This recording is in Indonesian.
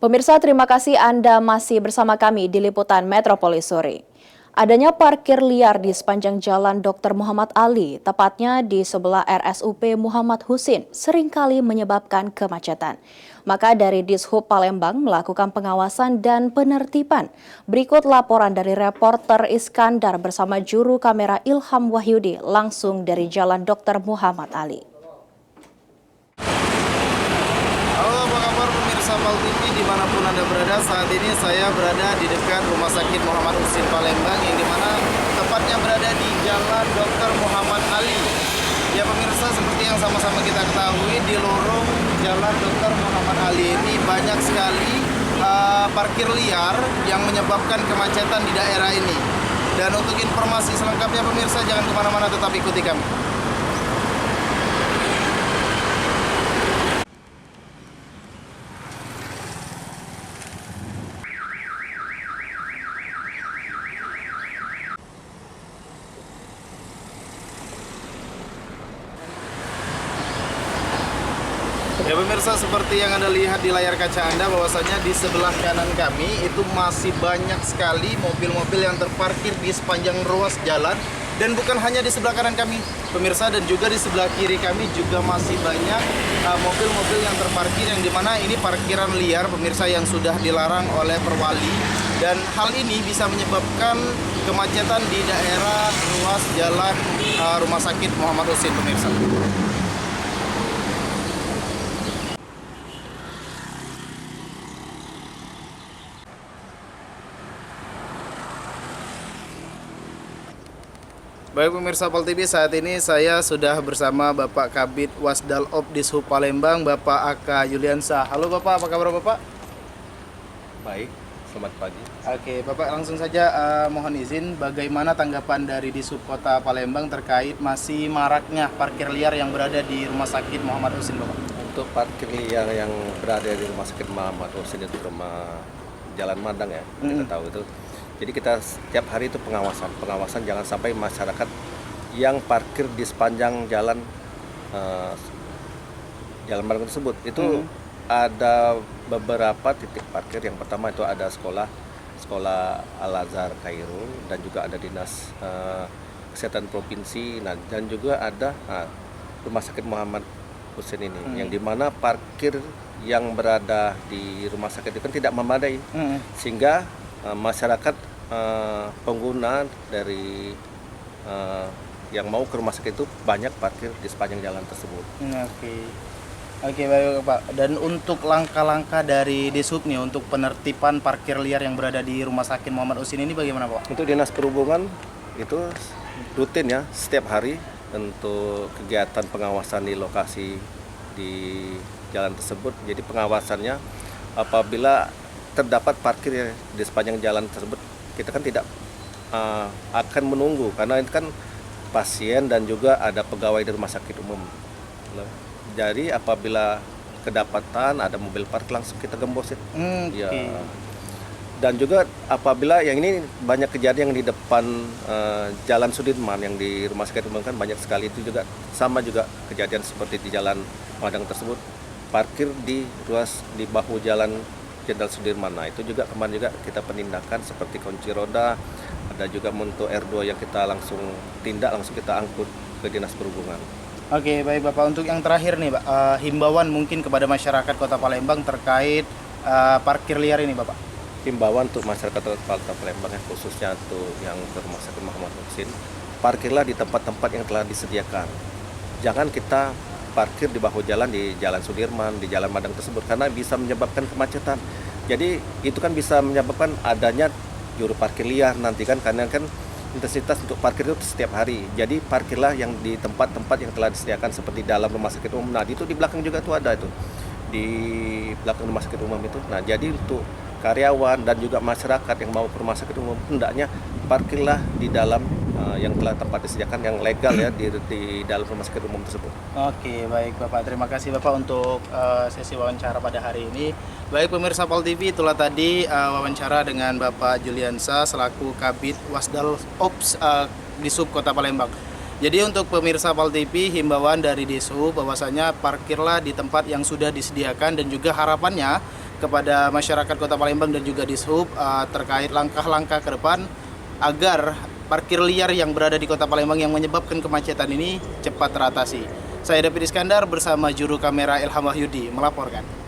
Pemirsa, terima kasih Anda masih bersama kami di Liputan Metropolis Sore. Adanya parkir liar di sepanjang jalan Dr. Muhammad Ali, tepatnya di sebelah RSUP Muhammad Husin, seringkali menyebabkan kemacetan. Maka dari Dishub Palembang melakukan pengawasan dan penertiban. Berikut laporan dari reporter Iskandar bersama juru kamera Ilham Wahyudi langsung dari jalan Dr. Muhammad Ali. Halo, apa kabar pemirsa Pal TV dimanapun Anda berada. Saat ini saya berada di dekat Rumah Sakit Muhammad Husin Palembang, yang dimana tepatnya berada di Jalan Dr. Muhammad Ali. Ya pemirsa, seperti yang sama-sama kita ketahui, di lorong Jalan Dr. Muhammad Ali ini banyak sekali parkir liar yang menyebabkan kemacetan di daerah ini. Dan untuk informasi selengkapnya pemirsa, jangan kemana-mana, tetap ikuti kami. Ya pemirsa, seperti yang Anda lihat di layar kaca Anda, bahwasanya di sebelah kanan kami itu masih banyak sekali mobil-mobil yang terparkir di sepanjang ruas jalan. Dan bukan hanya di sebelah kanan kami pemirsa, dan juga di sebelah kiri kami juga masih banyak mobil-mobil yang terparkir, yang dimana ini parkiran liar pemirsa yang sudah dilarang oleh Perwali. Dan hal ini bisa menyebabkan kemacetan di daerah ruas jalan Rumah Sakit Muhammad Husin pemirsa. Baik pemirsa Pal TV, saat ini saya sudah bersama Bapak Kabid Wasdal Op Dishub Palembang, Bapak Aka Yuliansa. Halo Bapak, apa kabar Bapak? Baik, selamat pagi. Oke, Bapak langsung saja mohon izin, bagaimana tanggapan dari Dishub Kota Palembang terkait masih maraknya parkir liar yang berada di Rumah Sakit Muhammad Husin, Bapak? Untuk parkir liar yang berada di Rumah Sakit Muhammad Husin itu rumah Jalan Madang ya, kita tahu itu. Jadi kita setiap hari itu pengawasan jangan sampai masyarakat yang parkir di sepanjang jalan Jalan Madang tersebut itu ada beberapa titik parkir. Yang pertama itu ada sekolah Al-Azhar Kairul, dan juga ada dinas kesehatan provinsi, dan juga ada Rumah Sakit Muhammad Husin ini, yang dimana parkir yang berada di rumah sakit itu kan tidak memadai, sehingga masyarakat pengguna dari yang mau ke rumah sakit itu banyak parkir di sepanjang jalan tersebut. Oke, baik Pak. Dan untuk langkah-langkah dari Dishub nih untuk penertiban parkir liar yang berada di Rumah Sakit Muhammad Husin ini bagaimana Pak? Untuk Dinas Perhubungan itu rutin ya, setiap hari untuk kegiatan pengawasan di lokasi di jalan tersebut. Jadi pengawasannya apabila terdapat parkir di sepanjang jalan tersebut, kita kan tidak akan menunggu, karena itu kan pasien dan juga ada pegawai di rumah sakit umum. Jadi apabila kedapatan ada mobil parkir, langsung kita gembosin. Ya. Dan juga apabila yang ini banyak kejadian yang di depan Jalan Sudirman, yang di rumah sakit umum kan banyak sekali, itu juga sama juga kejadian seperti di Jalan Madang tersebut, parkir di bahu jalan Jenderal Sudirman. Nah, itu juga kemarin juga kita penindakan seperti kunci roda, ada juga untuk R2 yang kita langsung tindak, langsung kita angkut ke Dinas Perhubungan. Oke, baik Bapak. Untuk yang terakhir nih Pak, himbauan mungkin kepada masyarakat Kota Palembang terkait parkir liar ini Bapak. Himbauan untuk masyarakat Kota Palembang, khususnya untuk yang ke Rumah Sakit Muhammad Husin, parkirlah di tempat-tempat yang telah disediakan. Jangan kita parkir di bahu jalan, di Jalan Sudirman, di Jalan Madang tersebut, karena bisa menyebabkan kemacetan. Jadi itu kan bisa menyebabkan adanya juru parkir liar nanti kan, karena kan intensitas untuk parkir itu setiap hari. Jadi parkirlah yang di tempat-tempat yang telah disediakan seperti dalam rumah sakit umum. Nah, itu di belakang juga tuh ada itu, di belakang rumah sakit umum itu. Nah, jadi untuk karyawan dan juga masyarakat yang mau ke rumah sakit umum, hendaknya parkirlah di dalam yang telah tempat disediakan yang legal ya, di dalam rumah sakit umum tersebut. Oke, baik Bapak. Terima kasih Bapak untuk sesi wawancara pada hari ini. Baik pemirsa Pal TV, itulah tadi wawancara dengan Bapak Juliansa selaku Kabid Wasdal Ops Dishub Kota Palembang. Jadi untuk pemirsa Pal TV, himbauan dari Dishub bahwasanya parkirlah di tempat yang sudah disediakan, dan juga harapannya kepada masyarakat Kota Palembang dan juga Dishub terkait langkah-langkah ke depan agar parkir liar yang berada di Kota Palembang yang menyebabkan kemacetan ini cepat teratasi. Saya David Iskandar bersama juru kamera Ilham Wahyudi melaporkan.